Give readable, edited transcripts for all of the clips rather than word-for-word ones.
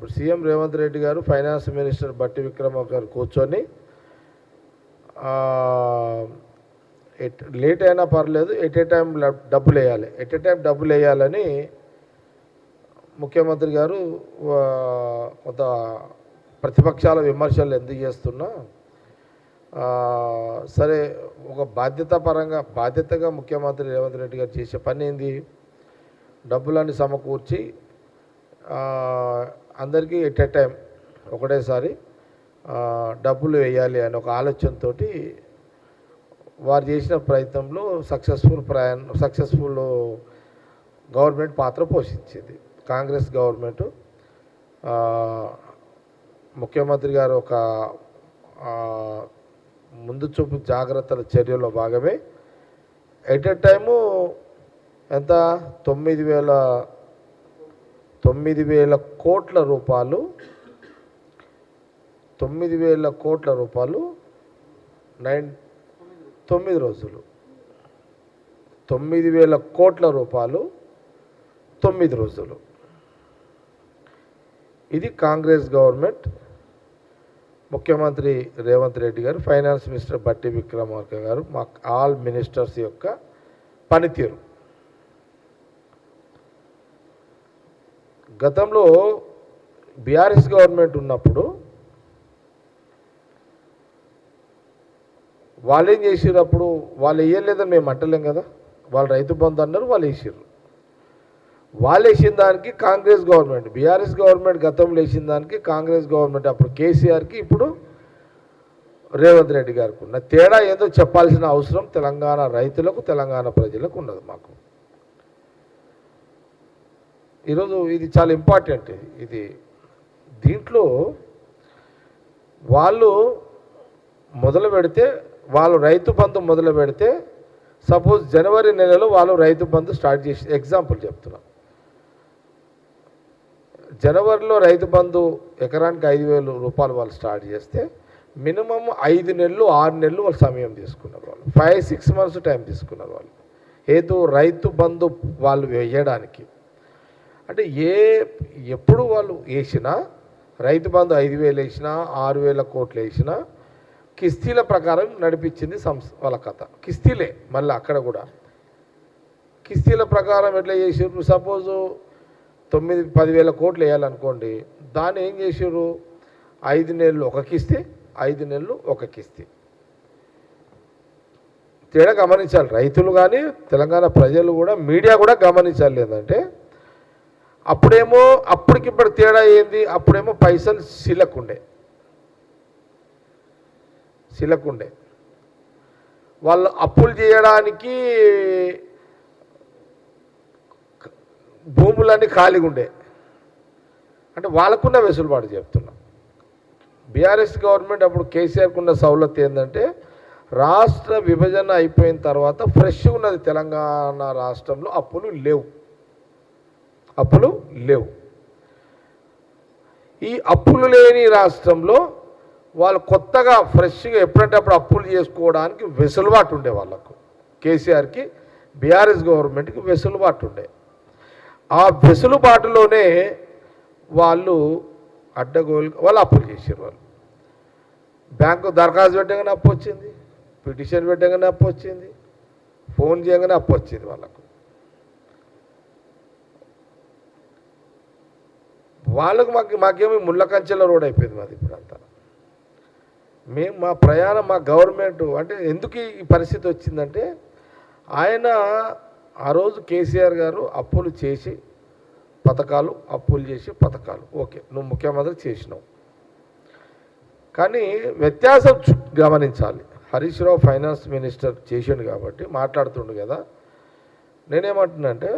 ఇప్పుడు సీఎం రేవంత్ రెడ్డి గారు finance minister బట్టి విక్రమార్క గారు కూర్చొని లేట్ అయినా పర్లేదు ఎట్ ఏ టైం డబ్బులు వేయాలి, ఎట్ ఏ టైం డబ్బులు వేయాలని ముఖ్యమంత్రి గారు కొంత ప్రతిపక్షాల విమర్శలు ఎందుకు చేస్తున్నా సరే ఒక బాధ్యతగా ముఖ్యమంత్రి రేవంత్ రెడ్డి గారు చేసే పని ఏంది, డబ్బులన్నీ సమకూర్చి అందరికీ ఎట్ ఏ టైం ఒకటేసారి డబ్బులు వేయాలి అని ఒక ఆలోచనతో వారు చేసిన ప్రయత్నంలో సక్సెస్ఫుల్ గవర్నమెంట్ పాత్ర పోషించింది. కాంగ్రెస్ గవర్నమెంట్ ముఖ్యమంత్రి గారు ఒక ముందు చూపు జాగ్రత్తల చర్యలో భాగమే ఎట్ ఏ టైము ఎంత 9,000 కోట్ల రూపాయలు 9,000 కోట్ల రూపాయలు 9 రోజులు 9,000 కోట్ల రూపాయలు 9 రోజులు. ఇది కాంగ్రెస్ గవర్నమెంట్, ముఖ్యమంత్రి రేవంత్ రెడ్డి గారు, ఫైనాన్స్ మినిస్టర్ బట్టి విక్రమార్క గారు, మా ఆల్ మినిస్టర్స్ యొక్క పనితీరు. గతంలో బీఆర్ఎస్ గవర్నమెంట్ ఉన్నప్పుడు వాళ్ళు ఏం చేసారు, అప్పుడు వాళ్ళు వేయలేదని మేము అంటలేం కదా, వాళ్ళు రైతు బంధు అన్నారు, వాళ్ళు వేసారు. వాళ్ళు వేసిన దానికి కాంగ్రెస్ గవర్నమెంట్, బీఆర్ఎస్ గవర్నమెంట్ గతంలో వేసిన దానికి కాంగ్రెస్ గవర్నమెంట్, అప్పుడు కేసీఆర్కి ఇప్పుడు రేవంత్ రెడ్డి గారికి ఉన్న తేడా ఏదో చెప్పాల్సిన అవసరం తెలంగాణ రైతులకు, తెలంగాణ ప్రజలకు ఉన్నది. మాకు ఈరోజు ఇది చాలా ఇంపార్టెంట్. ఇది దీంట్లో వాళ్ళు మొదలు పెడితే, వాళ్ళు రైతు బంధు మొదలు పెడితే, సపోజ్ జనవరి నెలలో వాళ్ళు రైతు బంధు స్టార్ట్ చేసి, ఎగ్జాంపుల్ చెప్తున్నా, జనవరిలో రైతు బంధు ఎకరానికి 5,000 రూపాయలు వాళ్ళు స్టార్ట్ చేస్తే మినిమం 5 నెలలు 6 నెలలు వాళ్ళు సమయం తీసుకున్నారు. వాళ్ళు 5-6 months టైం తీసుకున్నారు వాళ్ళు. ఏదో రైతు బంధు వాళ్ళు వేయడానికి అంటే ఎప్పుడు వాళ్ళు వేసినా రైతు బంధు 5,000 వేసినా 6,000 కోట్లు వేసినా కిస్తీల ప్రకారం నడిపించింది వాళ్ళ కథ. కిస్తీలే మళ్ళీ అక్కడ కూడా కిస్తీల ప్రకారం ఎట్లా చేసారు, సపోజు 9-10,000 కోట్లు వేయాలనుకోండి, దాన్ని ఏం చేసారు, 5 నెలలు ఒక కిస్తీ, 5 నెలలు ఒక కిస్తీ. తేడా గమనించాలి రైతులు కానీ తెలంగాణ ప్రజలు కూడా, మీడియా కూడా గమనించాలి. ఏంటంటే అప్పుడేమో అప్పటికిప్పుడు తేడా ఏంది, అప్పుడేమో పైసలు సిలకుండే వాళ్ళు అప్పులు చేయడానికి భూములన్నీ ఖాళీగా ఉండే. అంటే వాళ్ళకున్న వెసులుబాటు చెప్తున్నా. బీఆర్ఎస్ గవర్నమెంట్ అప్పుడు కేసీఆర్కి ఉన్న సౌలత్ ఏంటంటే, రాష్ట్ర విభజన అయిపోయిన తర్వాత ఫ్రెష్గా ఉన్నది తెలంగాణ రాష్ట్రంలో, అప్పులు లేవు. ఈ అప్పులు లేని రాష్ట్రంలో వాళ్ళు కొత్తగా ఫ్రెష్గా ఎప్పుడంటే అప్పుడు అప్పులు చేసుకోవడానికి వెసులుబాటు ఉండే వాళ్ళకు. కేసీఆర్కి బీఆర్ఎస్ గవర్నమెంట్కి వెసులుబాటు ఉండే. ఆ వెసులుబాటులోనే వాళ్ళు వాళ్ళు అప్పులు చేసారు. వాళ్ళు బ్యాంకు దరఖాస్తు పెట్టగానే అప్పు వచ్చింది, పిటిషన్ పెట్టగానే అప్పు వచ్చింది, ఫోన్ చేయగానే అప్పు వచ్చింది వాళ్ళకు. వాళ్ళకు మాకేమీ ముళ్ళకంచెల రోడ్ అయిపోయింది మాది ఇప్పుడు అంతా. మా ప్రయాణం, మా గవర్నమెంట్ అంటే ఎందుకు ఈ పరిస్థితి వచ్చిందంటే, ఆయన ఆ రోజు కేసీఆర్ గారు అప్పులు చేసి పథకాలు ఓకే, నువ్వు ముఖ్యమంత్రి చేసినావు, కానీ వ్యత్యాసం గమనించాలి. హరీష్ రావు ఫైనాన్స్ మినిస్టర్ చేసిండు కాబట్టి మాట్లాడుతుండు కదా. నేనేమంటున్నానంటే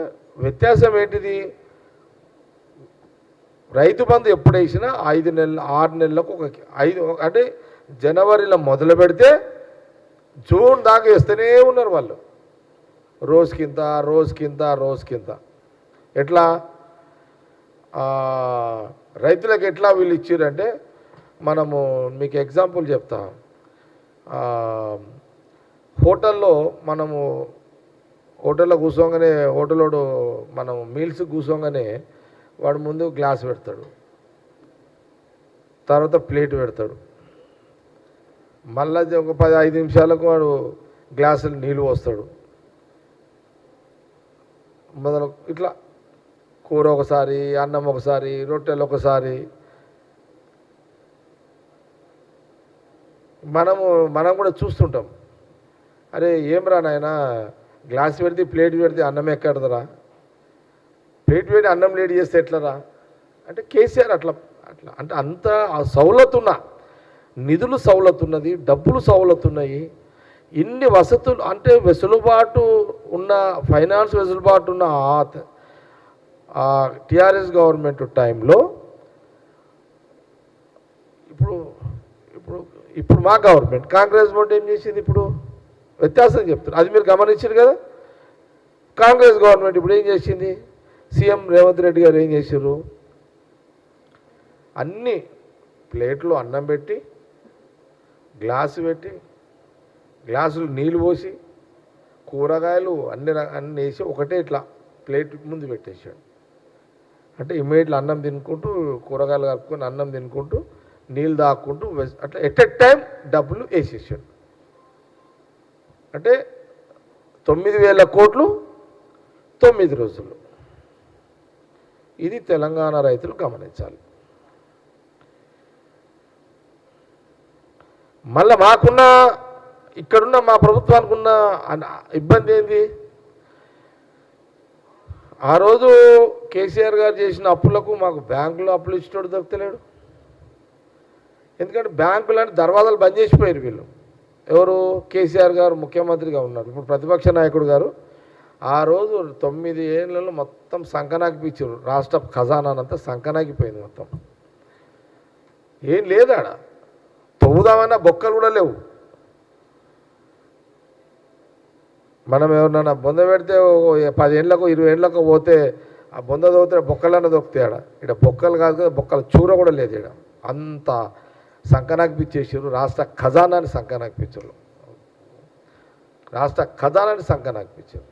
వ్యత్యాసం ఏంటిది, రైతు బంధు ఎప్పుడు వేసినా 5 నెలలు 6 నెలలకు అంటే జనవరిలో మొదలు పెడితే జూన్ దాకా వేస్తూనే ఉన్నారు వాళ్ళు, రోజుకింత. ఎట్లా రైతులకు ఎట్లా వీళ్ళు ఇచ్చారంటే, మనము మీకు ఎగ్జాంపుల్ చెప్తా. హోటల్లో కూర్చోగానే హోటలోడు మనం మీల్స్ కూర్చోగానే వాడు ముందు గ్లాస్ పెడతాడు, తర్వాత ప్లేట్ పెడతాడు, మళ్ళీ ఒక 5 నిమిషాలకు వాడు గ్లాసులు నీళ్ళు పోస్తాడు, మొదలు ఇట్లా కూర ఒకసారి, అన్నం ఒకసారి, రొట్టెలు ఒకసారి. మనం కూడా చూస్తుంటాం, అరే ఏం నాయన గ్లాస్ పెడితే ప్లేట్ పెడితే అన్నం ఎక్కడదరా, ప్లేట్ పెట్టి అన్నం లేట్ చేస్తే ఎట్లరా అంటే కేసీఆర్ అట్లా అట్లా అంటే అంత సౌలతున్న నిధులు సౌలతున్నది, డబ్బులు సౌలతున్నాయి, ఇన్ని వసతులు అంటే వెసులుబాటు ఉన్న ఫైనాన్స్ వెసులుబాటు ఉన్న టీఆర్ఎస్ గవర్నమెంట్ టైంలో ఇప్పుడు ఇప్పుడు ఇప్పుడు మా గవర్నమెంట్ కాంగ్రెస్ గవర్నమెంట్ ఏం చేసింది, ఇప్పుడు వ్యత్యాసం చెప్తున్నారు, అది మీరు గమనించారు కదా. కాంగ్రెస్ గవర్నమెంట్ ఇప్పుడు ఏం చేసింది, సీఎం రేవంత్ రెడ్డి గారు ఏం చేశారు, అన్ని ప్లేట్లు అన్నం పెట్టి, గ్లాసు పెట్టి, గ్లాసులు నీళ్ళు పోసి, కూరగాయలు అన్నీ వేసి ఒకటే ఇట్లా ప్లేట్ ముందు పెట్టేశాడు. అంటే ఇమ్మీడియట్లీ అన్నం తినుకుంటూ, కూరగాయలు కలుపుకొని అన్నం తినుకుంటూ, నీళ్ళు తాక్కుంటూ అట్లా ఎట్ ఎ టైం డబ్బులు వేసేసాడు. అంటే 9,000 కోట్లు 9 రోజులు. ఇది తెలంగాణ రైతులు గమనించాలి. మళ్ళీ మాకున్న ఇక్కడున్న మా ప్రభుత్వానికి ఉన్న ఇబ్బంది ఏంది, ఆ రోజు కేసీఆర్ గారు చేసిన అప్పులకు మాకు బ్యాంకులో అప్పులు ఇచ్చేటోడు దొరకలేడు. ఎందుకంటే బ్యాంకులు అంటే దర్వాజాలు బంద్ చేసిపోయారు వీళ్ళు. ఎవరు, కేసీఆర్ గారు ముఖ్యమంత్రిగా ఉన్నారు, ఇప్పుడు ప్రతిపక్ష నాయకుడు గారు. ఆ రోజు 9 ఏళ్లలో మొత్తం సంకనాకిపించారు, రాష్ట్ర ఖజానానంతా సంకనాకిపోయింది మొత్తం. ఏం లేదాడ, తవ్వుదామన్నా బొక్కలు కూడా లేవు. మనం ఎవరినైనా బొంద పెడితే 10 ఏళ్ళకు 20 ఏళ్ళకు పోతే ఆ బొంద దొరికితే బొక్కలన్నా దొరుకుతాయి. ఇక్కడ బొక్కలు కాదు కదా, బొక్కల చూర కూడా లేదు. ఇక్కడ అంత సంకనాకిపించేసారు, రాష్ట్ర ఖజానాన్ని సంకనాకిపించారు, రాష్ట్ర ఖజానాన్ని సంకనాకిపించారు.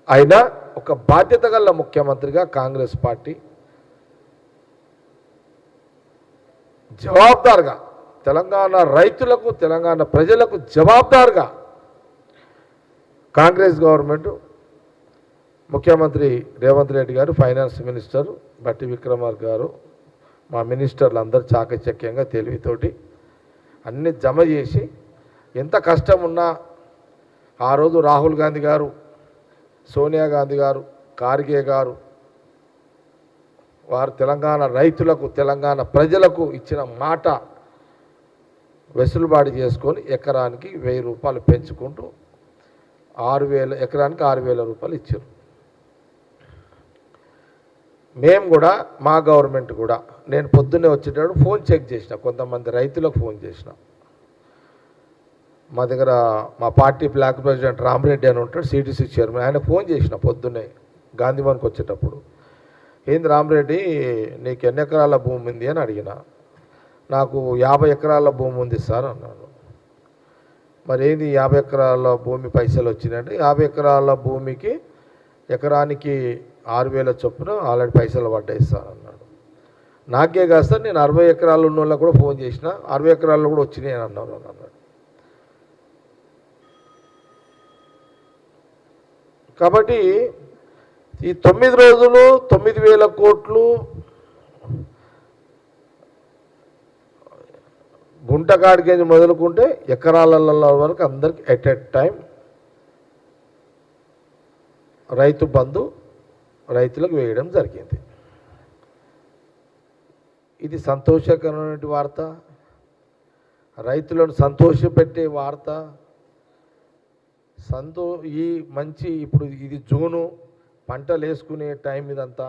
అయినా ఒక బాధ్యత గల ముఖ్యమంత్రిగా కాంగ్రెస్ పార్టీ జవాబుదారుగా తెలంగాణ రైతులకు, తెలంగాణ ప్రజలకు జవాబుదారుగా కాంగ్రెస్ గవర్నమెంట్, ముఖ్యమంత్రి రేవంత్ రెడ్డి గారు, ఫైనాన్స్ మినిస్టర్ బట్టి విక్రమార్క గారు, మా మినిస్టర్లు అందరూ చాకచక్యంగా తెలివితోటి అన్ని జమ చేసి, ఎంత కష్టం ఉన్నా ఆ రోజు రాహుల్ గాంధీ గారు, సోనియా గాంధీ గారు, ఖార్గే గారు వారు తెలంగాణ రైతులకు, తెలంగాణ ప్రజలకు ఇచ్చిన మాట వెసులుబాటు చేసుకొని ఎకరానికి 1000 రూపాయలు పెంచుకుంటూ 6,000 ఎకరానికి 6,000 రూపాయలు ఇచ్చారు. మేము కూడా మా గవర్నమెంట్ కూడా, నేను పొద్దున్నే వచ్చేటప్పుడు ఫోన్ చెక్ చేసిన, కొంతమంది రైతులకు ఫోన్ చేసిన. మా దగ్గర మా పార్టీ బ్లాక్ ప్రెసిడెంట్ రామరెడ్డి అని ఉంటాడు, సిటీసీ చైర్మన్, ఆయన ఫోన్ చేసిన పొద్దున్నే గాంధీభవన్కి వచ్చేటప్పుడు. ఏంది రామరెడ్డి, నీకు ఎన్ని ఎకరాల భూమి ఉంది అని అడిగిన. నాకు 50 ఎకరాల భూమి ఉంది సార్ అన్నాను. మరి ఏంది 50 ఎకరాల భూమి పైసలు వచ్చినాయంటే, 50 ఎకరాల భూమికి ఎకరానికి 6,000 చొప్పున ఆల్రెడీ పైసలు పడ్డాయి సార్ అన్నాడు. నాకే కాదు సార్, నేను 60 ఎకరాలు ఉన్న వాళ్ళకి కూడా ఫోన్ చేసిన, 60 ఎకరాల్లో కూడా వచ్చినాయి అని అన్నాడు. కాబట్టి ఈ 9 రోజులు 9,000 కోట్లు గుంటకాడికి మొదలుకుంటే ఎకరాల వరకు అందరికి at a time Rythu Bandhu రైతులకు వేయడం జరిగింది. ఇది సంతోషకరమైన వార్త, రైతులను సంతోషపెట్టే వార్త. ఈ మంచి, ఇప్పుడు ఇది జూను, పంటలు వేసుకునే టైం, ఇదంతా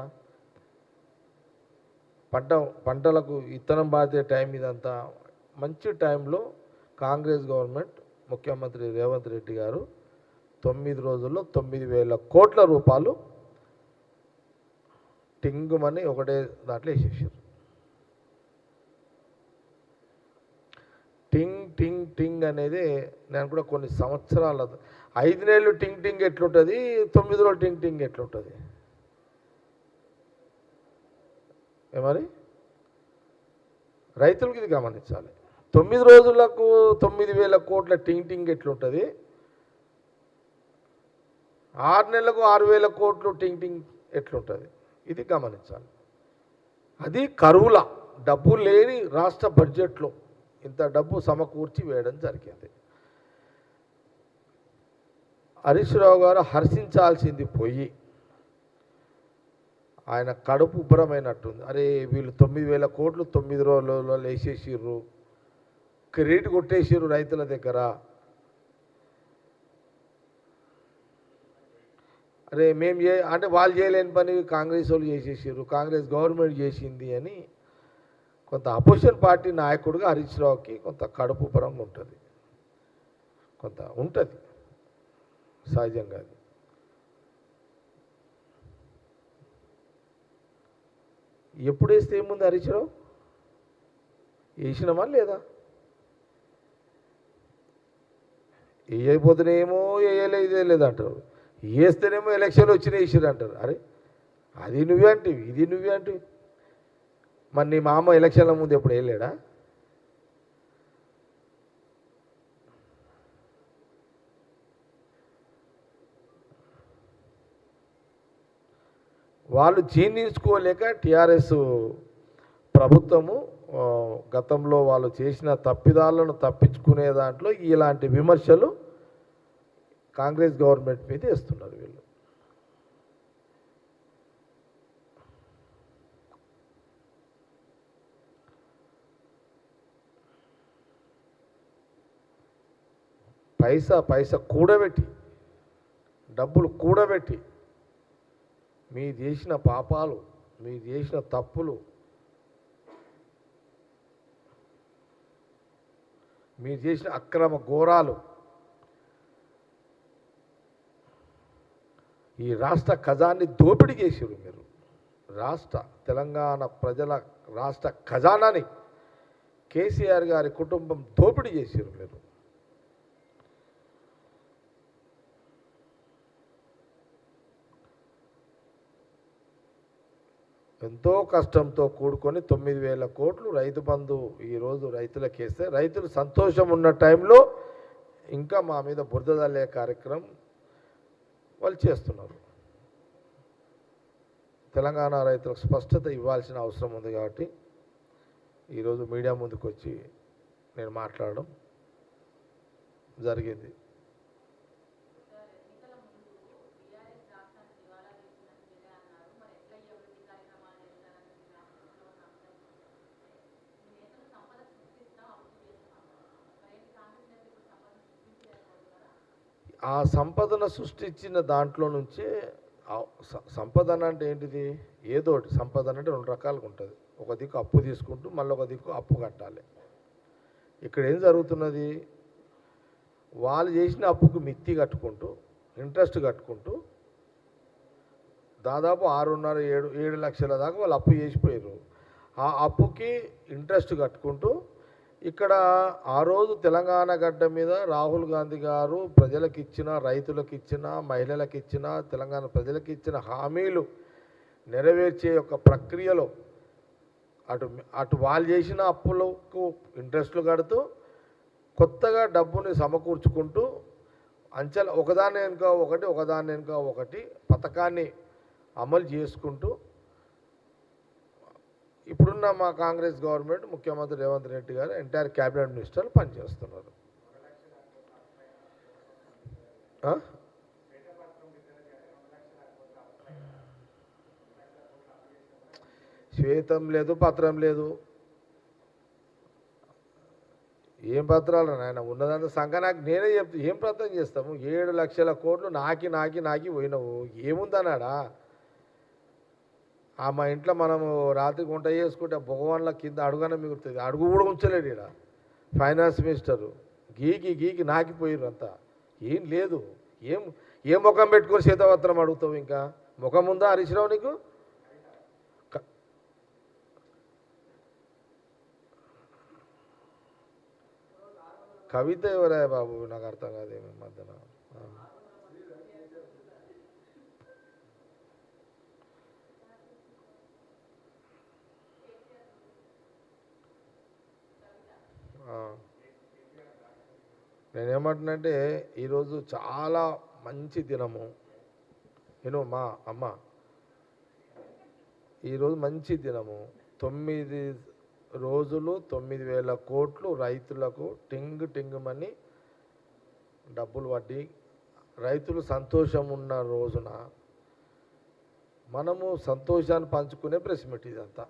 పంటలకు ఇత్తనం బాధే టైం, ఇదంతా మంచి టైంలో కాంగ్రెస్ గవర్నమెంట్, ముఖ్యమంత్రి రేవంత్ రెడ్డి గారు 9 రోజుల్లో 9,000 కోట్ల రూపాయలు టింగుమని ఒకటే దాంట్లో వేసేసారు. టింగ్ టింగ్ టింగ్ అనేది నేను కూడా కొన్ని సంవత్సరాల 5 నెలలు టింగ్ టింగ్ ఎట్లుంటుంది, 9 రోజులు టింగ్ టింగ్ ఎట్లుంటుంది. ఏమని రైతులకి ఇది గమనించాలి. 9 రోజులకు 9,000 కోట్ల టింగ్ ఎట్లుంటుంది, 6 నెలలకు 6,000 కోట్లు టింగ్ ఎట్లుంటుంది, ఇది గమనించాలి. అది కరువుల డబ్బు లేని రాష్ట్ర బడ్జెట్లో ఇంత డబ్బు సమకూర్చి వేయడం జరిగింది. హరీష్ రావు గారు హర్షించాల్సింది పోయి ఆయన కడుపు ఉబ్బరమైనట్టుంది. అరే వీళ్ళు 9,000 కోట్లు 9 రోజులలో వేసేసిర్రు, క్రెడిట్ కొట్టేసిర్రు రైతుల దగ్గర. అరే మేము అంటే వాళ్ళు చేయలేని పని కాంగ్రెస్ వాళ్ళు చేసేసారు, కాంగ్రెస్ గవర్నమెంట్ చేసింది అని కొంత అపోజిషన్ పార్టీ నాయకుడిగా హరీష్ రావుకి కొంత కడుపు ఉబ్బరంగా ఉంటుంది, కొంత ఉంటుంది సహజంగా. అది ఎప్పుడు వేస్తే ఏముంది హరీష్ రావు, వేసినామా లేదా, వేయకపోతేనేమో వేయలేదు లేదంటారు, వేస్తేనేమో ఎలక్షన్లు వచ్చినా వేసిరు అంటారు. అరే అది నువ్వే అంటివి, ఇది నువ్వే అంటివి. మరి నీ మామ ఎలక్షన్ల ముందు ఎప్పుడు వేయలేడా? వాళ్ళు జీర్ణించుకోలేక టీఆర్ఎస్ ప్రభుత్వము గతంలో వాళ్ళు చేసిన తప్పిదాలను తప్పించుకునే దాంట్లో ఇలాంటి విమర్శలు కాంగ్రెస్ గవర్నమెంట్ మీద వేస్తున్నారు వీళ్ళు. పైసా కూడబెట్టి, డబ్బులు కూడబెట్టి మీరు చేసిన పాపాలు, మీరు చేసిన తప్పులు, మీరు చేసిన అక్రమ ఘోరాలు ఈ రాష్ట్ర ఖజాన్ని దోపిడీ చేసారు మీరు. తెలంగాణ ప్రజల రాష్ట్ర ఖజానాని కేసీఆర్ గారి కుటుంబం దోపిడీ చేసారు మీరు. ఎంతో కష్టంతో కూడుకొని 9,000 కోట్లు రైతు బంధు ఈరోజు రైతులకు వేస్తే రైతులు సంతోషం ఉన్న టైంలో ఇంకా మా మీద బురద జల్లే కార్యక్రమం వాళ్ళు చేస్తున్నారు. తెలంగాణ రైతులకు స్పష్టత ఇవ్వాల్సిన అవసరం ఉంది కాబట్టి ఈరోజు మీడియా ముందుకు వచ్చి నేను మాట్లాడడం జరిగింది. ఆ సంపదను సృష్టించిన దాంట్లో నుంచే సంపదన అంటే ఏంటిది, ఏదోటి సంపదన అంటే 2 రకాలుగా ఉంటుంది. ఒక దిక్కు అప్పు తీసుకుంటూ మళ్ళీ ఒక దిక్కు అప్పు కట్టాలి. ఇక్కడ ఏం జరుగుతున్నది, వాళ్ళు చేసిన అప్పుకు మిత్తి కట్టుకుంటూ ఇంట్రెస్ట్ కట్టుకుంటూ దాదాపు 6.5-7 లక్షల దాకా వాళ్ళు అప్పు చేసిపోయారు. ఆ అప్పుకి ఇంట్రెస్ట్ కట్టుకుంటూ ఇక్కడ ఆ రోజు తెలంగాణ గడ్డ మీద రాహుల్ గాంధీ గారు ప్రజలకు ఇచ్చిన, రైతులకు ఇచ్చిన, మహిళలకు ఇచ్చిన, తెలంగాణ ప్రజలకు ఇచ్చిన హామీలు నెరవేర్చే యొక్క ప్రక్రియలో అటు వాళ్ళు చేసిన అప్పులకు ఇంట్రెస్ట్లు కడుతూ కొత్తగా డబ్బుని సమకూర్చుకుంటూ ఒకదాని వెనుక ఒకటి పథకాన్ని అమలు చేసుకుంటూ ఇప్పుడున్న మా కాంగ్రెస్ గవర్నమెంట్ ముఖ్యమంత్రి రేవంత్ రెడ్డి గారు ఎంటైర్ క్యాబినెట్ మినిస్టర్లు పనిచేస్తున్నారు. శ్వేతం లేదు, పత్రం లేదు, ఏం పత్రాలు నాయన ఉన్నదంతా సంఘనాకి నేనే చెప్తా. ఏం పత్రం చేస్తాము, 7 లక్షల కోట్లు నాకి పోయినావు, ఏముందన్నాడా? మా ఇంట్లో మనము రాత్రికి వంట చేసుకుంటే భగవాన్ల కింద అడుగన మిగులుతుంది, అడుగు కూడా ఉంచలేడు ఇక్కడ ఫైనాన్స్ మినిస్టరు. గీకి నాకిపోయారు అంతా. ఏం లేదు, ఏం ముఖం పెట్టుకొని శ్వేతపత్రం అడుగుతావు? ఇంకా ముఖం ఉందా హరీష్ రావు నీకు? కవిత ఎవరా బాబు, నాకు అర్థం కాదేమి మధ్యన. నేనేమంటున్నానంటే ఈరోజు చాలా మంచి దినము. నేను మా అమ్మ ఈరోజు మంచి దినము. 9 రోజులు 9,000 కోట్లు రైతులకు టింగుమని డబ్బులు పట్టి రైతులు సంతోషం ఉన్న రోజున మనము సంతోషాన్ని పంచుకునే ప్రెస్ మీట్ ఇదంతా.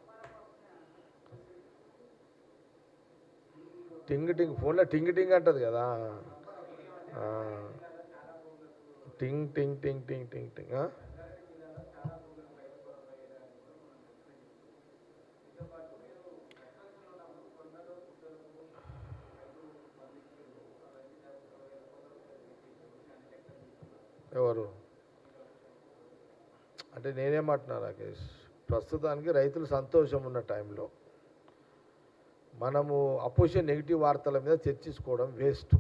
ఫోన్లో టింగ్ అంటది కదా, టింగ్. ఎవరు అంటే నేనేమంటున్నా రాకేష్, ప్రస్తుతానికి రైతులు సంతోషం ఉన్న టైంలో మనము అపోజిషన్ నెగిటివ్ వార్తల మీద చర్చించుకోవడం వేస్ట్.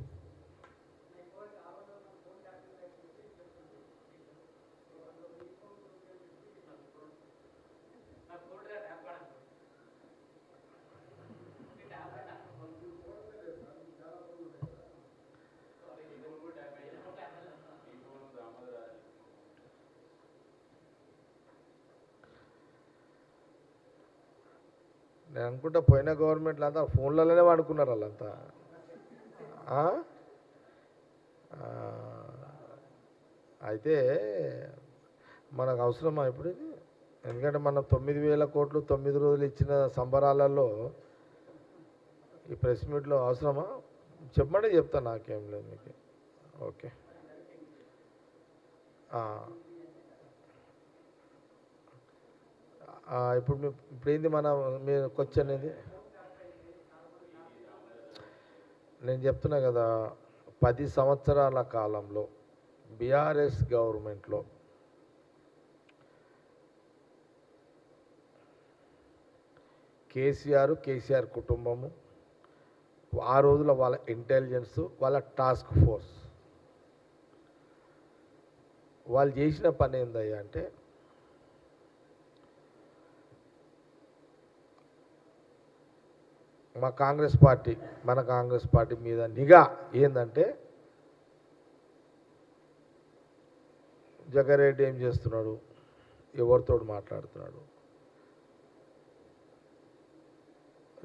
నేను అనుకుంటా పోయిన గవర్నమెంట్లో అంతా ఫోన్లలోనే వాడుకున్నారు వాళ్ళంతా. అయితే మనకు అవసరమా ఇప్పుడు ఇది? ఎందుకంటే మనం 9,000 కోట్లు 9 రోజులు ఇచ్చిన సంబరాలలో ఈ ప్రెస్ మీట్లో అవసరమా? చెప్పమంటే చెప్తాను, నాకేం లేదు మీకు. ఓకే, ఇప్పుడు ఏంది మీ క్వశ్చన్ ఇది? నేను చెప్తున్నా కదా, 10 సంవత్సరాల కాలంలో బీఆర్ఎస్ గవర్నమెంట్లో కేసీఆర్ కుటుంబము, ఆ రోజుల వాళ్ళ ఇంటెలిజెన్స్, వాళ్ళ టాస్క్ ఫోర్స్ వాళ్ళు చేసిన పని ఏందయ్యా అంటే, మన కాంగ్రెస్ పార్టీ మీద నిఘా ఏంటంటే, జగ్గారెడ్డి ఏం చేస్తున్నాడు, ఎవరితో మాట్లాడుతున్నాడు,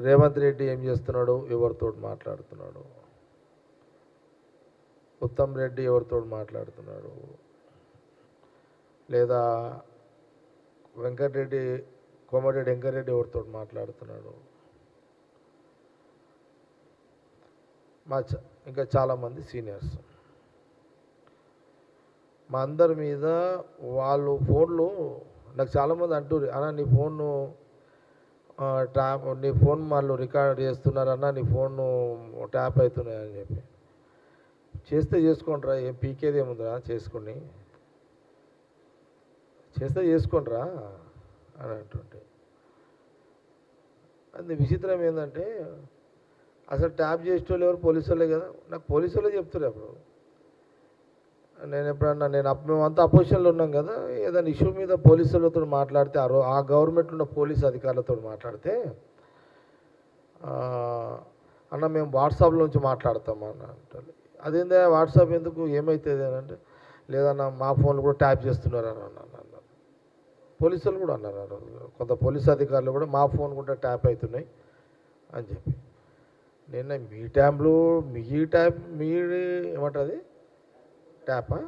రేవంత్ రెడ్డి ఏం చేస్తున్నాడు, ఎవరితో మాట్లాడుతున్నాడు, ఉత్తమ్ రెడ్డి ఎవరితో మాట్లాడుతున్నాడు, లేదా కోమటిరెడ్డి వెంకటరెడ్డి ఎవరితో మాట్లాడుతున్నాడు, ఇంకా చాలామంది సీనియర్స్ మా అందరి మీద వాళ్ళు ఫోన్లు. నాకు చాలామంది అంటారు, అన్న నీ ఫోన్ వాళ్ళు రికార్డ్ చేస్తున్నారన్న, నీ ఫోన్ ట్యాప్ అవుతున్నాయని చెప్పి. చేస్తే చేసుకోండిరా, ఏం పీకేది ఏముందిరా, చేసుకోండిరా అని అంటుంటే. అది విచిత్రం ఏంటంటే, అసలు ట్యాప్ చేసేటోళ్ళు ఎవరు? పోలీసు వాళ్ళే కదా. నాకు పోలీసు వాళ్ళే చెప్తారు. అప్పుడు మేమంతా అపోజిషన్లో ఉన్నాం కదా, ఏదైనా ఇష్యూ మీద పోలీసు వాళ్ళతో మాట్లాడితే, ఆ గవర్నమెంట్లో ఉన్న పోలీసు అధికారులతో మాట్లాడితే, అన్న మేము వాట్సాప్లో నుంచి మాట్లాడతామని అంటారు. అదేందా వాట్సాప్ ఎందుకు, ఏమవుతుంది అని అంటే, లేదన్నా మా ఫోన్లు కూడా ట్యాప్ చేస్తున్నారు అని అన్నారు. పోలీసు వాళ్ళు కూడా అన్నారు, కొంత పోలీసు అధికారులు కూడా మా ఫోన్ కూడా ట్యాప్ అవుతున్నాయి అని చెప్పి. నేను మీ ఏమంటుంది ట్యాపా,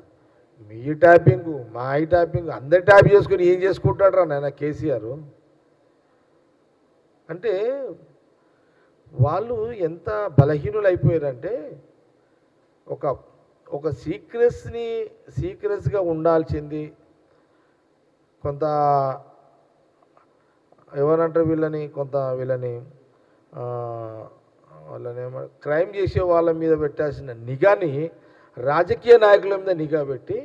మీ ట్యాపింగ్ మా ట్యాపింగ్ అందరి ట్యాప్ చేసుకుని ఏం చేసుకుంటాడు రా నాయన కేసీఆర్. అంటే వాళ్ళు ఎంత బలహీనులు అయిపోయారంటే, ఒక సీక్రెట్స్గా ఉండాల్సింది కొంత ఎవరంటారు వీళ్ళని క్రైమ్ చేసే వాళ్ళ మీద పెట్టాల్సిన నిఘాని రాజకీయ నాయకుల మీద నిఘా పెట్టి,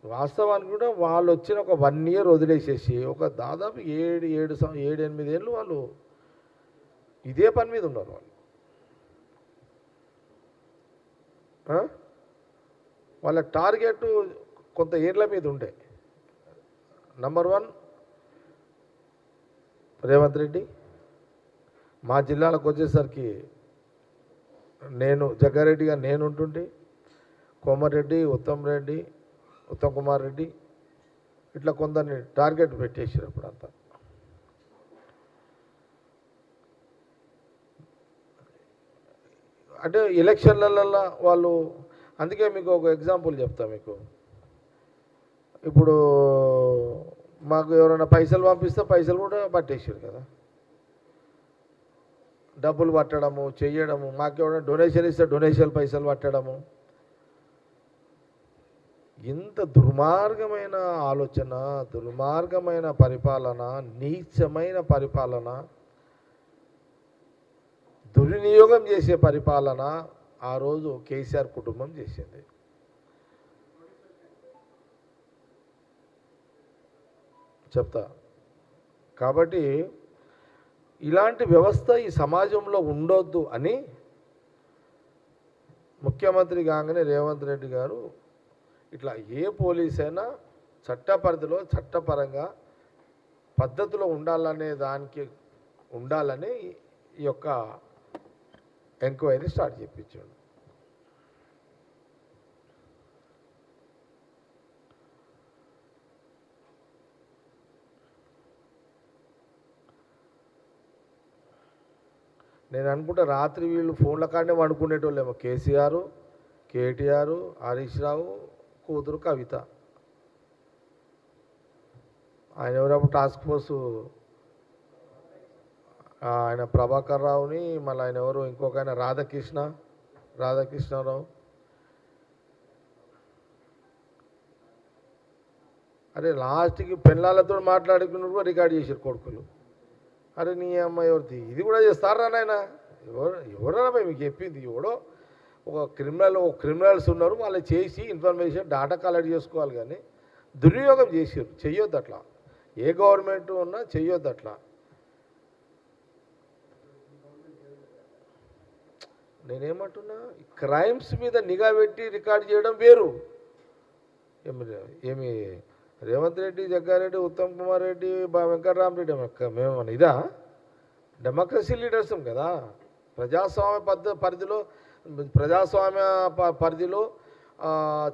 వాస్తవానికి కూడా వాళ్ళు వచ్చిన ఒక 1 ఇయర్ వదిలేసేసి ఒక దాదాపు 7-8 ఏళ్ళు వాళ్ళు ఇదే పని మీద ఉన్నారు. వాళ్ళ టార్గెట్ కొంత ఏళ్ళ మీద ఉండే. నంబర్ 1 రేవంత్ రెడ్డి, మా జిల్లాలకు వచ్చేసరికి నేను జగ్గారెడ్డిగా నేను ఉంటుంటే కోమారెడ్డి ఉత్తమ్ కుమార్ రెడ్డి ఇట్లా కొందరిని టార్గెట్ పెట్టేసారు అప్పుడంతా. అంటే ఎలక్షన్లలో వాళ్ళు, అందుకే మీకు ఒక ఎగ్జాంపుల్ చెప్తా మీకు. ఇప్పుడు మాకు ఎవరైనా పైసలు పంపిస్తే పైసలు కూడా పట్టేసారు కదా, డబ్బులు పట్టడము చెయ్యడము, మాకు ఎవరైనా డొనేషన్ ఇస్తే డొనేషన్ పైసలు పట్టడము. ఇంత దుర్మార్గమైన ఆలోచన, దుర్మార్గమైన పరిపాలన, నీచమైన పరిపాలన, దుర్వినియోగం చేసే పరిపాలన ఆ రోజు కేసీఆర్ కుటుంబం చేసింది. చెప్తా. కాబట్టి ఇలాంటి వ్యవస్థ ఈ సమాజంలో ఉండొద్దు అని ముఖ్యమంత్రి కాగానే రేవంత్ రెడ్డి గారు ఇట్లా ఏ పోలీస్ అయినా చట్ట పరిధిలో చట్టపరంగా పద్ధతిలో ఉండాలనే దానికి ఉండాలని ఈ యొక్క ఎంక్వైరీ స్టార్ట్ చేయించాడు. నేను అనుకుంటా రాత్రి వీళ్ళు ఫోన్ల కాడనే వండుకునేటోళ్ళేమో, కేసీఆర్, కేటీఆర్, హరీష్ రావు కూతురు కవిత. ఆయన ఎవరప్పుడు టాస్క్ ఫోర్సు ఆయన ప్రభాకర్ రావుని, మళ్ళీ ఆయన ఎవరు ఇంకొక ఆయన రాధాకృష్ణరావు. అరే లాస్ట్కి పెళ్ళాలతో మాట్లాడుకున్నప్పుడు కూడా రికార్డ్ చేశారు కొడుకులు. అరే నీ అమ్మాయి ఎవరిది ఇది కూడా చేస్తారా నాయన? ఎవరన్నా మీకు చెప్పింది? ఎవడో ఒక క్రిమినల్స్ ఉన్నారు, వాళ్ళు చేసి ఇన్ఫర్మేషన్ డేటా కలెక్ట్ చేసుకోవాలి, కానీ దుర్వినియోగం చేసారు. చెయ్యొద్దు అట్లా, ఏ గవర్నమెంట్ ఉన్నా చెయ్యొద్దు అట్లా. నేనేమంటున్నా, క్రైమ్స్ మీద నిఘా పెట్టి రికార్డ్ చేయడం వేరు. ఏమి రేవంత్ రెడ్డి, జగ్గారెడ్డి, ఉత్తమ్ కుమార్ రెడ్డి, వెంకటరామరెడ్డి మేము ఇదా? డెమోక్రసీ లీడర్సం కదా. ప్రజాస్వామ్య పరిధిలో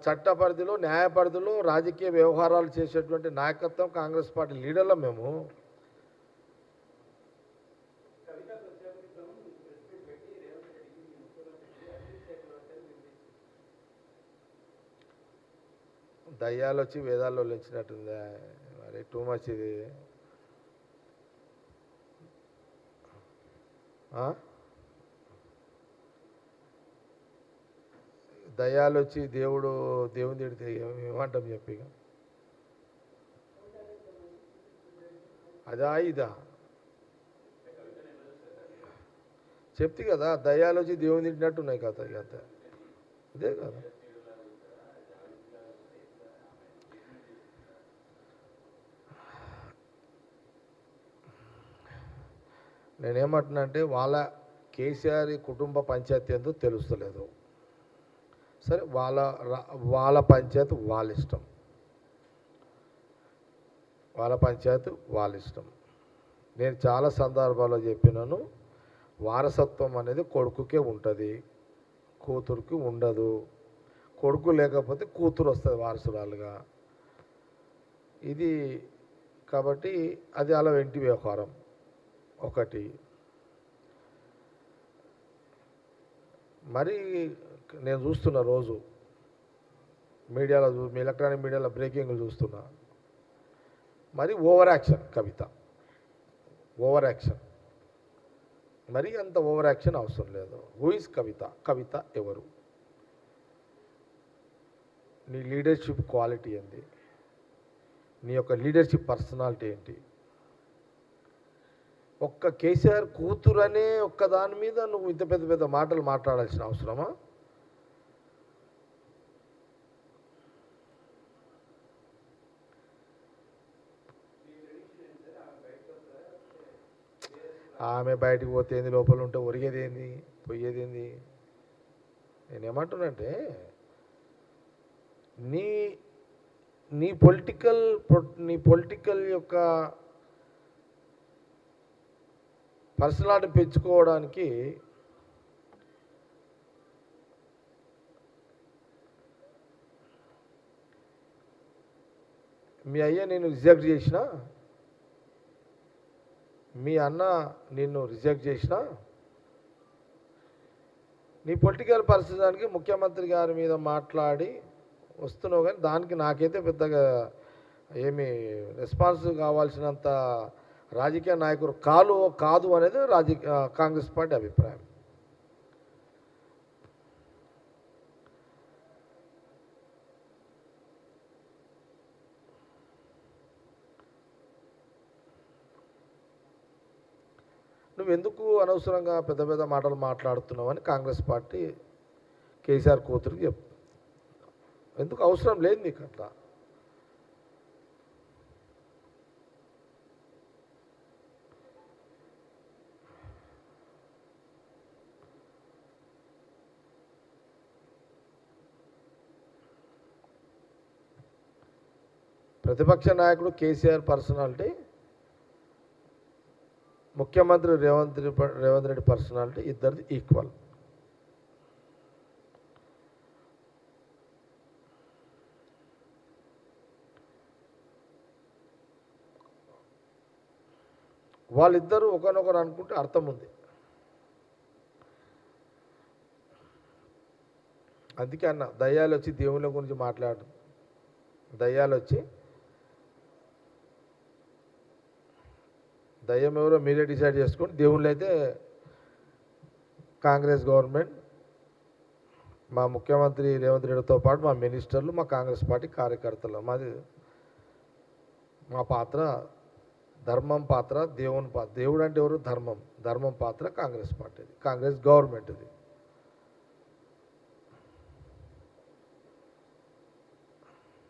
చట్ట పరిధిలో, న్యాయ పరిధిలో రాజకీయ వ్యవహారాలు చేసేటువంటి నాయకత్వం కాంగ్రెస్ పార్టీ లీడర్లు మేము. దయ్యాలు వచ్చి వేదాల్లో వదిలించినట్టుందా మరి? టూ మచ్ ఇది. దయ్యాలు వచ్చి దేవుని తిడితే ఏమంటాం చెప్పి? అదా ఇదా చెప్తే కదా, దయ్యాలు వచ్చి దేవుని తిట్టినట్టున్నాయి కదా, ఇక అదే కదా. నేనేమంటున్నా అంటే, వాళ్ళ కేసీఆర్ కుటుంబ పంచాయతీ ఏందో తెలుస్తలేదు. సరే, వాళ్ళ పంచాయతీ వాళ్ళ ఇష్టం, నేను చాలా సందర్భాల్లో చెప్పినాను, వారసత్వం అనేది కొడుకుకే ఉంటుంది, కూతురుకి ఉండదు. కొడుకు లేకపోతే కూతురు వస్తుంది వారసురాలుగా. ఇది కాబట్టి అది అలా వెంటి వ్యవహారం. ఒకటి మరి నేను చూస్తున్నా, రోజు మీడియాలో ఎలక్ట్రానిక్ మీడియాలో బ్రేకింగ్లు చూస్తున్నా, మరి ఓవర్ యాక్షన్ కవిత, మరి అంత ఓవర్ యాక్షన్ అవసరం లేదు. హూ ఇస్ కవిత ఎవరు? నీ లీడర్షిప్ క్వాలిటీ ఏంటి? నీ యొక్క లీడర్షిప్ పర్సనాలిటీ ఏంటి? ఒక్క కేసీఆర్ కూతురు అనే ఒక్క దాని మీద నువ్వు ఇంత పెద్ద పెద్ద మాటలు మాట్లాడాల్సిన అవసరమా? ఆమె బయటికి పోతే ఏంది, లోపల ఉంటే ఒరిగేది ఏంది, పోయేది ఏంది? నేనేమంటున్నానంటే, నీ పొలిటికల్ యొక్క పర్సనాలిటీ పెంచుకోవడానికి మీ అయ్య నేను రిజెక్ట్ చేసిన, మీ అన్న నిన్ను రిజెక్ట్ చేసిన, నీ పొలిటికల్ పరిస్థితికి ముఖ్యమంత్రి గారి మీద మాట్లాడి వస్తున్నావు, కానీ దానికి నాకైతే పెద్దగా ఏమి రెస్పాన్స్ కావాల్సినంత రాజకీయ నాయకుడు కాదు అనేది కాంగ్రెస్ పార్టీ అభిప్రాయం. నువ్వు ఎందుకు అనవసరంగా పెద్ద పెద్ద మాటలు మాట్లాడుతున్నావు అని కాంగ్రెస్ పార్టీ కేసీఆర్ కూతురికి చెప్తుంది. ఎందుకు అవసరం లేదు నీకు అట్లా. ప్రతిపక్ష నాయకుడు కేసీఆర్ పర్సనాలిటీ, ముఖ్యమంత్రి రేవంత్ రెడ్డి పర్సనాలిటీ ఇద్దరిది ఈక్వల్. వాళ్ళిద్దరూ ఒకరినొకరు అనుకుంటే అర్థం ఉంది. అందుకే అన్న దయ్యాలు వచ్చి దేవుళ్ళ గురించి మాట్లాడు, దయ్యాలు వచ్చి దయ్యం ఎవరో మీరే డిసైడ్ చేసుకోండి. దేవుళ్ళు అయితే కాంగ్రెస్ గవర్నమెంట్, మా ముఖ్యమంత్రి రేవంత్ రెడ్డితో పాటు మా మినిస్టర్లు, మా కాంగ్రెస్ పార్టీ కార్యకర్తలు. మా పాత్ర ధర్మం పాత్ర, దేవుని పాత్ర. దేవుడు అంటే ఎవరు? ధర్మం పాత్ర కాంగ్రెస్ పార్టీది, కాంగ్రెస్ గవర్నమెంట్ది.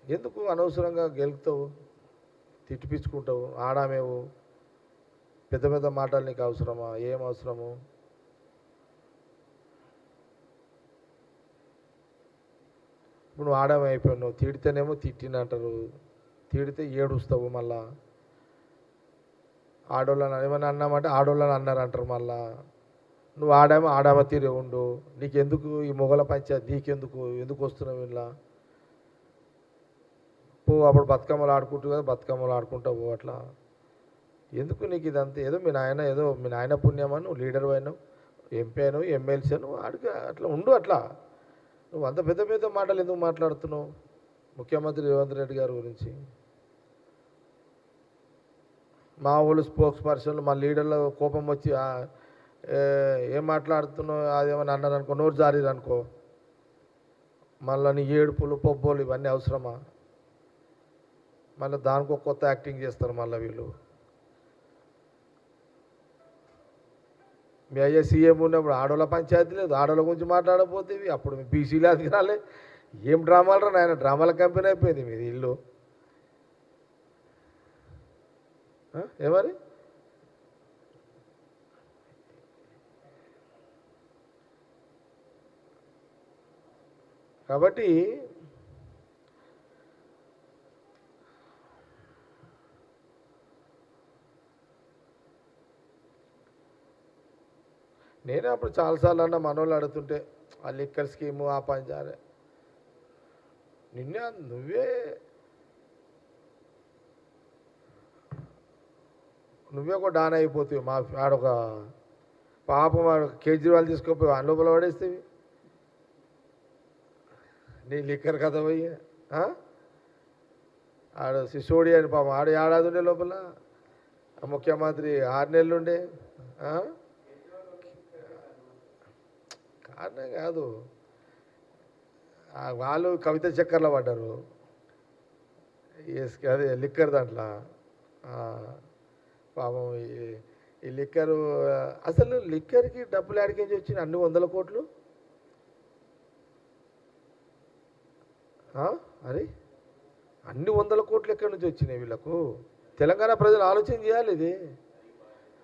ఎందుకు అనవసరంగా గెలుపుతావు, తిట్టిపించుకుంటావు, ఆడామేవు, పెద్ద పెద్ద మాటలు నీకు అవసరమా? ఏం అవసరము? ఇప్పుడు నువ్వు ఆడామైపోయావు. నువ్వు తిడితేనేమో తిట్టినంటారు, తిడితే ఏడుస్తావు. మళ్ళా ఆడోళ్ళని ఏమైనా అన్నామంటే ఆడోళ్ళని అన్నారంటారు. మళ్ళా నువ్వు ఆడామ తీరే ఉండు. నీకెందుకు ఈ మొగల పంచాయతీ? ఎందుకు వస్తున్నావు ఇలా? పో, అప్పుడు బతుకమ్మలు ఆడుకుంటూ కదా, బతుకమ్మలు ఆడుకుంటావు. అట్లా ఎందుకు నీకు ఇదంతా? ఏదో మీ నాయన పుణ్యమని నువ్వు లీడర్ అయినావు, ఎంపీ అయినావు, ఎమ్మెల్సీ నువ్వు అడిగా అట్లా ఉండు. అట్లా నువ్వు అంత పెద్ద పెద్ద మాటలు ఎందుకు మాట్లాడుతున్నావు ముఖ్యమంత్రి రేవంత్ రెడ్డి గారి గురించి? మా వాళ్ళు స్పోక్స్ పర్సన్లు, మా లీడర్ల కోపం వచ్చి ఏం మాట్లాడుతున్నావు అదేమని అన్నారు అనుకో, నోరు జారీరు అనుకో, మళ్ళీ నీ ఏడుపులు పొబ్బోలు ఇవన్నీ అవసరమా? మళ్ళీ దానికి ఒక కొత్త యాక్టింగ్ చేస్తారు మళ్ళీ వీళ్ళు. మీ అయ్యే సీఎం ఉన్నప్పుడు ఆడోళ్ళ పంచాయతీ లేదు, ఆడోళ్ళ గురించి మాట్లాడకపోతే అప్పుడు మీ బీసీలు అది రాలే. ఏం డ్రామాలు రా నాయన, డ్రామాల కంపెనీ అయిపోయింది మీది ఇల్లు. ఏమని కాబట్టి నేనే అప్పుడు చాలాసార్లు అన్న మనోళ్ళు అడుగుతుంటే ఆ లిక్కర్ స్కీము ఆ పంచారే నువ్వే ఒక డాన్ అయిపోతావు. మా ఆడొక పాపం కేజ్రీవాల్ తీసుకోపోయి లోపల పడేస్తేవి నీ లిక్కర్ కథ పోయి. ఆడ సిసోడి అని పాపం ఆడ ఏడాది ఉండే లోపల, ముఖ్యమంత్రి 6 నెలలు ఉండే. కారణం కాదు, వాళ్ళు కవిత చక్కర్లో పడ్డారు. అదే లిక్కర్ దాంట్లో పాపం. ఈ లిక్కరు అసలు లిక్కర్కి డబ్బులు ఆడికించి వచ్చిన అన్ని 100 కోట్లు. అరే అన్ని 100 కోట్లు ఎక్కడి నుంచి వచ్చినాయి వీళ్ళకు? తెలంగాణ ప్రజలు ఆలోచన చేయాలి. ఇది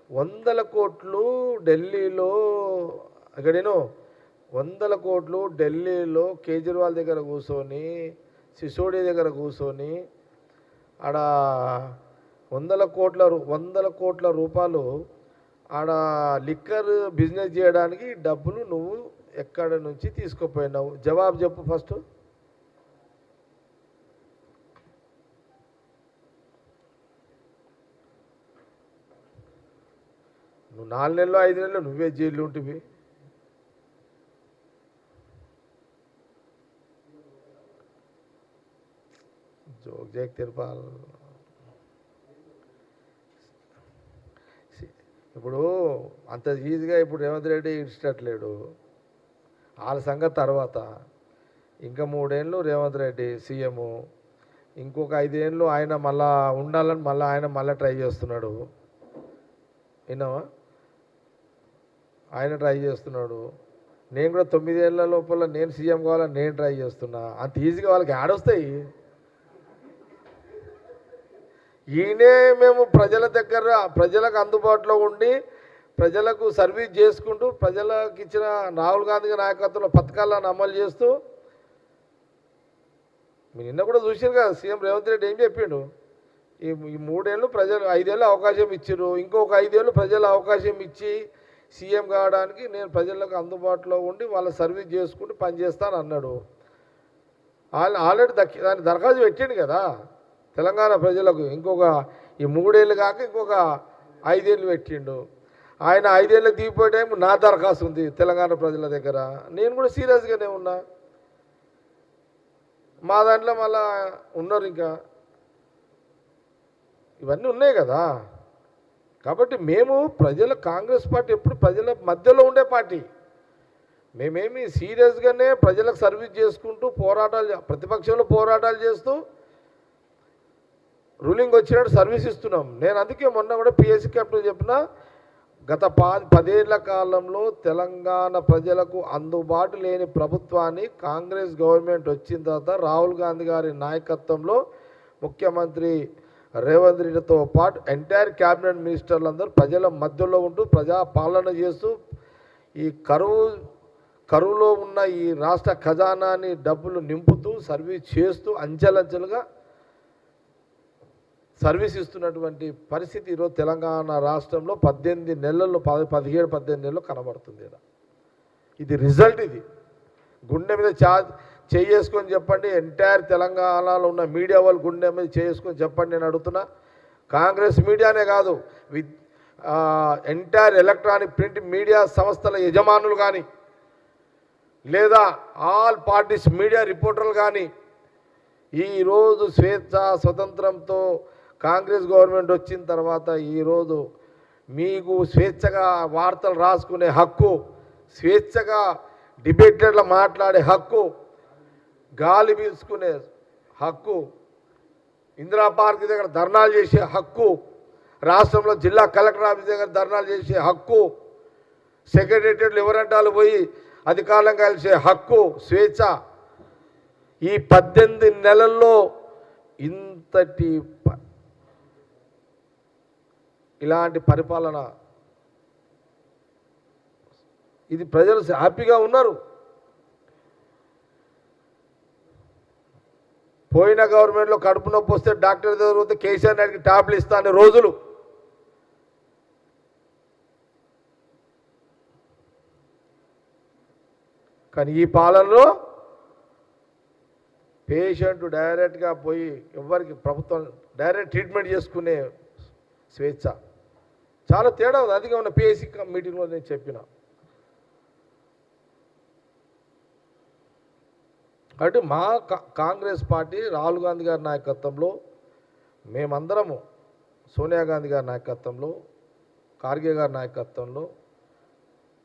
100 కోట్లు ఢిల్లీలో, అక్కడేనో 100 కోట్లు ఢిల్లీలో కేజ్రీవాల్ దగ్గర కూర్చొని, సిసోడి దగ్గర కూర్చొని ఆడ 100 కోట్ల రూపాయలు ఆడ లిక్కర్ బిజినెస్ చేయడానికి డబ్బులు నువ్వు ఎక్కడ నుంచి తీసుకుపోయినావు? జవాబు చెప్పు ఫస్ట్. నువ్వు 4 నెలలు 5 నెలలు నువ్వే జైల్లో ఉంటివి. Joke Jake Tirupal. ఇప్పుడు అంత ఈజీగా ఇప్పుడు రేవంత్ రెడ్డి ఇష్టట్లేడు. వాళ్ళ సంగతి తర్వాత. ఇంకా 3 ఏళ్ళు రేవంత్ రెడ్డి సీఎం, ఇంకొక 5 ఏళ్ళు ఆయన మళ్ళా ఉండాలని ఆయన మళ్ళీ ట్రై చేస్తున్నాడు. విన్నావా? ఆయన ట్రై చేస్తున్నాడు. నేను కూడా 9 ఏళ్ళ లోపల నేను సీఎం కావాలని నేను ట్రై చేస్తున్నా. అంత ఈజీగా వాళ్ళకి ఆడొస్తాయి. ఈయనే మేము ప్రజల దగ్గర ప్రజలకు అందుబాటులో ఉండి ప్రజలకు సర్వీస్ చేసుకుంటూ ప్రజలకు ఇచ్చిన రాహుల్ గాంధీ నాయకత్వంలో పథకాలను అమలు చేస్తూ, మీరు నిన్న కూడా చూసారు కదా సీఎం రేవంత్ రెడ్డి ఏం చెప్పిండు. ఈ 3 ఏళ్ళు ప్రజలు 5 ఏళ్ళు అవకాశం ఇచ్చారు, ఇంకొక 5 ఏళ్ళు ప్రజలు అవకాశం ఇచ్చి సీఎం కావడానికి నేను ప్రజలకు అందుబాటులో ఉండి వాళ్ళ సర్వీస్ చేసుకుంటూ పనిచేస్తాను అన్నాడు. ఆల్రెడీ దాన్ని దరఖాస్తు పెట్టిండు కదా తెలంగాణ ప్రజలకు. ఇంకొక ఈ 3 ఏళ్ళు కాక ఇంకొక 5 ఏళ్ళు పెట్టిండు. ఆయన 5 ఏళ్ళకి దిగిపోయే టైం నా దరఖాస్తు ఉంది తెలంగాణ ప్రజల దగ్గర. నేను కూడా సీరియస్గానే ఉన్నా. మా దాంట్లో మళ్ళా ఉన్నారు ఇంకా ఇవన్నీ ఉన్నాయి కదా. కాబట్టి మేము కాంగ్రెస్ పార్టీ ఎప్పుడు ప్రజల మధ్యలో ఉండే పార్టీ. మేమేమి సీరియస్గానే ప్రజలకు సర్వీస్ చేసుకుంటూ ప్రతిపక్షంలో పోరాటాలు చేస్తూ రూలింగ్ వచ్చినట్టు సర్వీస్ ఇస్తున్నాం. నేను అందుకే మొన్న కూడా పిఎస్సి క్యాప్టెన్ చెప్పిన, గత 10 ఏళ్ల కాలంలో తెలంగాణ ప్రజలకు అందుబాటు లేని ప్రభుత్వాన్ని కాంగ్రెస్ గవర్నమెంట్ వచ్చిన తర్వాత రాహుల్ గాంధీ గారి నాయకత్వంలో ముఖ్యమంత్రి రేవంత్ రెడ్డితో పాటు ఎంటైర్ క్యాబినెట్ మినిస్టర్లందరూ ప్రజల మధ్యలో ఉంటూ ప్రజా పాలన చేస్తూ ఈ కరువులో ఉన్న ఈ రాష్ట్ర ఖజానాని డబ్బులు నింపుతూ సర్వీస్ చేస్తూ అంచెలంచెలుగా సర్వీస్ ఇస్తున్నటువంటి పరిస్థితి ఈరోజు తెలంగాణ రాష్ట్రంలో 18 నెలల్లో 17-18 నెలల్లో కనబడుతుంది. ఇది రిజల్ట్. ఇది గుండె మీద చేసుకొని చెప్పండి. ఎంటైర్ తెలంగాణలో ఉన్న మీడియా వాళ్ళు గుండె మీద చేసుకొని చెప్పండి. నేను అడుగుతున్నా, కాంగ్రెస్ మీడియానే కాదు, ఎంటైర్ ఎలక్ట్రానిక్ ప్రింట్ మీడియా సంస్థల యజమానులు కానీ లేదా ఆల్ పార్టీస్ మీడియా రిపోర్టర్లు కానీ ఈరోజు స్వతంత్రంతో కాంగ్రెస్ గవర్నమెంట్ వచ్చిన తర్వాత ఈరోజు మీకు స్వేచ్ఛగా వార్తలు రాసుకునే హక్కు, స్వేచ్ఛగా డిబేటర్లు మాట్లాడే హక్కు, గాలి పీల్చుకునే హక్కు, ఇందిరా పార్క్ దగ్గర ధర్నాలు చేసే హక్కు, రాష్ట్రంలో జిల్లా కలెక్టర్ ఆఫీస్ దగ్గర ధర్నాలు చేసే హక్కు, సెక్రటేరియట్లు ఎవరంటే వాళ్ళు పోయి అధికారం కలిసే హక్కు, స్వేచ్ఛ ఈ 18 నెలల్లో ఇంతటి ఇలాంటి పరిపాలన, ఇది ప్రజలు హ్యాపీగా ఉన్నారు. పోయిన గవర్నమెంట్లో కడుపు నొప్పి వస్తే డాక్టర్ దగ్గర పోతే కేసీఆర్ నాయుడికి టాబ్లు ఇస్తానే రోజులు. కానీ ఈ పాలనలో పేషెంట్ డైరెక్ట్గా పోయి ఎవరికి ప్రభుత్వం డైరెక్ట్ ట్రీట్మెంట్ చేసుకునే స్వేచ్ఛ చాలా తేడా ఉంది. అందుకే ఉన్న పిఎస్సి మీటింగ్లో నేను చెప్పిన. కాబట్టి మా కాంగ్రెస్ పార్టీ రాహుల్ గాంధీ గారి నాయకత్వంలో మేమందరము, సోనియా గాంధీ గారి నాయకత్వంలో, ఖార్గే గారి నాయకత్వంలో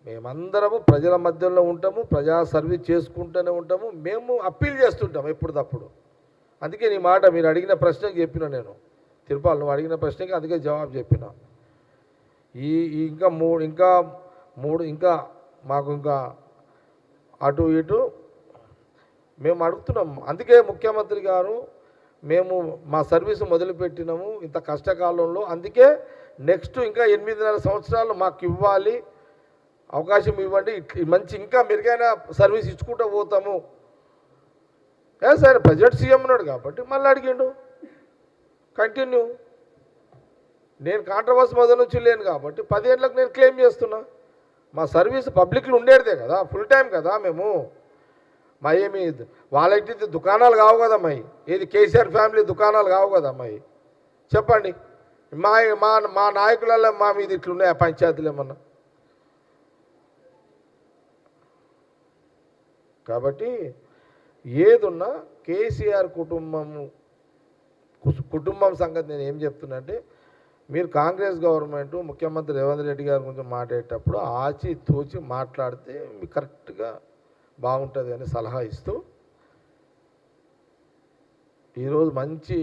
మేమందరము ప్రజల మధ్యలో ఉంటాము, ప్రజా సర్వీస్ చేసుకుంటూనే ఉంటాము. మేము అప్పీల్ చేస్తుంటాము ఎప్పటికప్పుడు. అందుకే నీ మాట మీరు అడిగిన ప్రశ్నకి చెప్పిన, నేను తిరుపాల్ నువ్వు అడిగిన ప్రశ్నకి అందుకే జవాబు చెప్పిన. ఇంకా మూడు మాకు ఇంకా అటు ఇటు మేము అడుగుతున్నాం. అందుకే ముఖ్యమంత్రి గారు మేము మా సర్వీసు మొదలుపెట్టినాము ఇంత కష్టకాలంలో. అందుకే నెక్స్ట్ ఇంకా 8.5 సంవత్సరాలు మాకు ఇవ్వాలి, అవకాశం ఇవ్వండి, మంచి ఇంకా మెరుగైన సర్వీస్ ఇచ్చుకుంటూ పోతాము. సరే ప్రెసిడెంట్ సీఎం ఉన్నాడు కాబట్టి మళ్ళీ అడిగిండు, కంటిన్యూ. నేను కాంట్రవర్సీ మొదలు నుంచి లేను కాబట్టి 10 ఏళ్ళకు నేను క్లెయిమ్ చేస్తున్నా. మా సర్వీస్ పబ్లిక్లో ఉండేదే కదా, ఫుల్ టైం కదా మేము. మా ఏమి వాళ్ళకి దుకాణాలు కావు కదా, ఏది కేసీఆర్ ఫ్యామిలీ దుకాణాలు కావు కదా. చెప్పండి, మా మా మా నాయకులలో మా మీద ఇట్లున్నాయి పంచాయతీలు ఏమన్నా. కాబట్టి ఏదున్నా కేసీఆర్ కుటుంబం సంగతి నేను ఏం చెప్తున్నా అంటే, మీరు కాంగ్రెస్ గవర్నమెంట్ ముఖ్యమంత్రి రేవంత్ రెడ్డి గారి గురించి మాట్లాడేటప్పుడు ఆచి తూచి మాట్లాడితే మీకు కరెక్ట్గా బాగుంటుంది అని సలహా ఇస్తూ, ఈరోజు మంచి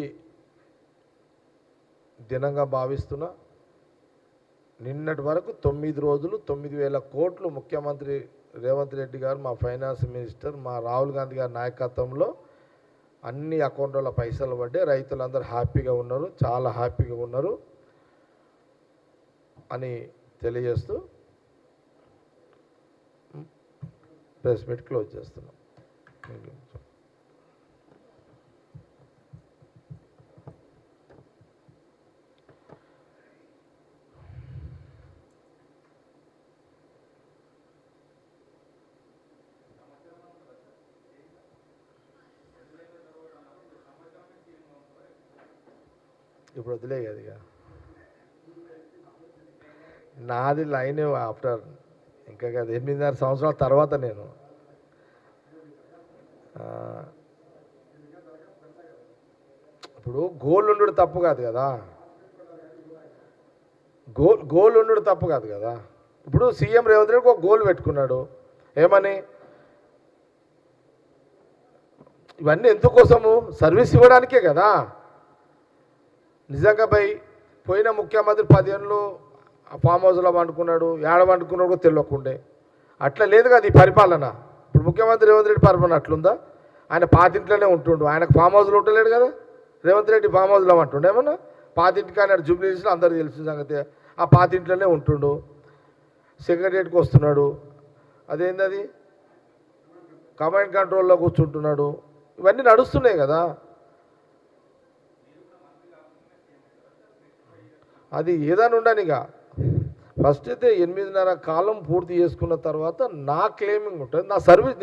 దినంగా భావిస్తున్నా. నిన్నటి వరకు 9 రోజులు 9,000 కోట్లు ముఖ్యమంత్రి రేవంత్ రెడ్డి గారు, మా ఫైనాన్స్ మినిస్టర్, మా రాహుల్ గాంధీ గారి నాయకత్వంలో అన్ని అకౌంట్లలో పైసలు పడ్డాయి. రైతులందరూ హ్యాపీగా ఉన్నారు, చాలా హ్యాపీగా ఉన్నారు అని తెలియజేస్తూ ప్రెస్ మీట్ క్లోజ్ చేస్తున్నాం. ఇప్పుడు వదిలే కదా ఇక నాది లైన్ ఆఫ్టర్ ఇంకా కదా 8.5 సంవత్సరాల తర్వాత నేను ఇప్పుడు గోల్ ఉండు తప్పు కాదు కదా, గోల్ ఉండు తప్పు కాదు కదా. ఇప్పుడు సీఎం రేవంత్ రెడ్డి ఒక గోల్ పెట్టుకున్నాడు, ఏమని? ఇవన్నీ ఎందుకోసము? సర్వీస్ ఇవ్వడానికే కదా. నిజంగా పోయిన ముఖ్యమంత్రి 10 ఏళ్ళు ఫామ్ హౌస్లో వండుకున్నాడు, ఏడ వండుకున్నాడు కూడా తెలియకుండే. అట్లా లేదు కదా ఈ పరిపాలన. ఇప్పుడు ముఖ్యమంత్రి రేవంత్ రెడ్డి పరిపాలన అట్లుందా? ఆయన పాతింట్లోనే ఉంటుండు, ఆయనకు ఫామ్ హౌస్లో ఉండలేడు కదా. రేవంత్ రెడ్డి ఫామ్ హౌస్లో అంటుండే ఏమన్నా? పాతింటికి ఆయన జూబ్లీహిల్స్లో అందరూ తెలిసిన సంగతి. ఆ పాతింట్లోనే ఉంటుండు, సెక్రటరియట్కి వస్తున్నాడు, అదేంది అది కమాండ్ కంట్రోల్లో కూర్చుంటున్నాడు. ఇవన్నీ నడుస్తున్నాయి కదా. అది ఏదైనా ఉండనిగా ఫస్ట్ అయితే 8.5 కాలం పూర్తి చేసుకున్న తర్వాత నా క్లెయిమింగ్ ఉంటుంది, నా సర్వీస్.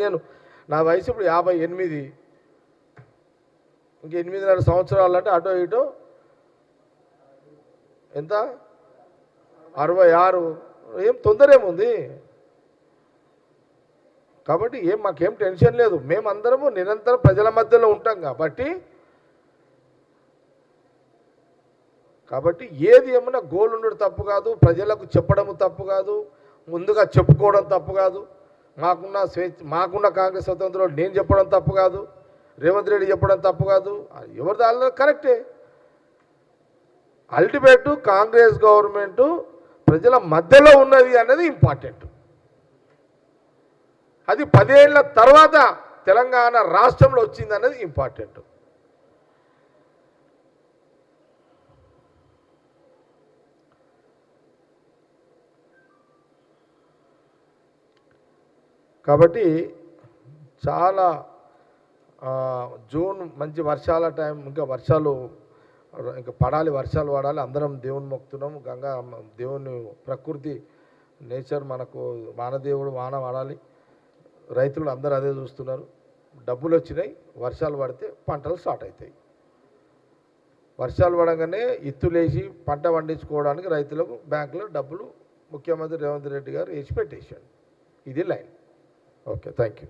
నా వయసు ఇప్పుడు 58, ఇంక 8.5 సంవత్సరాలు అంటే అటో ఇటో ఎంత 66. ఏం తొందర ఏముంది? కాబట్టి మాకేం టెన్షన్ లేదు. మేమందరము నిరంతరం ప్రజల మధ్యలో ఉంటాం కాబట్టి ఏది ఏమన్నా గోల్ ఉండడం తప్పు కాదు, ప్రజలకు చెప్పడము తప్పు కాదు, ముందుగా చెప్పుకోవడం తప్పు కాదు. మాకున్న కాంగ్రెస్ స్వతంత్రంలో నేను చెప్పడం తప్పు కాదు, రేవంత్ రెడ్డి చెప్పడం తప్పు కాదు. ఎవరి దానిలో కరెక్టే. అల్టిమేట్ కాంగ్రెస్ గవర్నమెంటు ప్రజల మధ్యలో ఉన్నది అన్నది ఇంపార్టెంట్. అది 10 ఏళ్ల తర్వాత తెలంగాణ రాష్ట్రంలో వచ్చింది అన్నది ఇంపార్టెంట్. కాబట్టి చాలా జూన్ మంచి వర్షాల టైం, ఇంకా వర్షాలు పడాలి. అందరం దేవుని మొక్కుతున్నాం. గంగా దేవుని, ప్రకృతి, నేచర్ మనకు వానదేవుడు వాన పడాలి. రైతులు అందరూ అదే చూస్తున్నారు. డబ్బులు వచ్చినాయి, వర్షాలు పడితే పంటలు స్టార్ట్ అవుతాయి. వర్షాలు పడగానే ఇత్తులేసి పంట పండించుకోవడానికి రైతులకు బ్యాంకులో డబ్బులు ముఖ్యమంత్రి రేవంత్ రెడ్డి గారు వేసి పెట్టేశాడు. ఇది లైన్. Okay, thank you.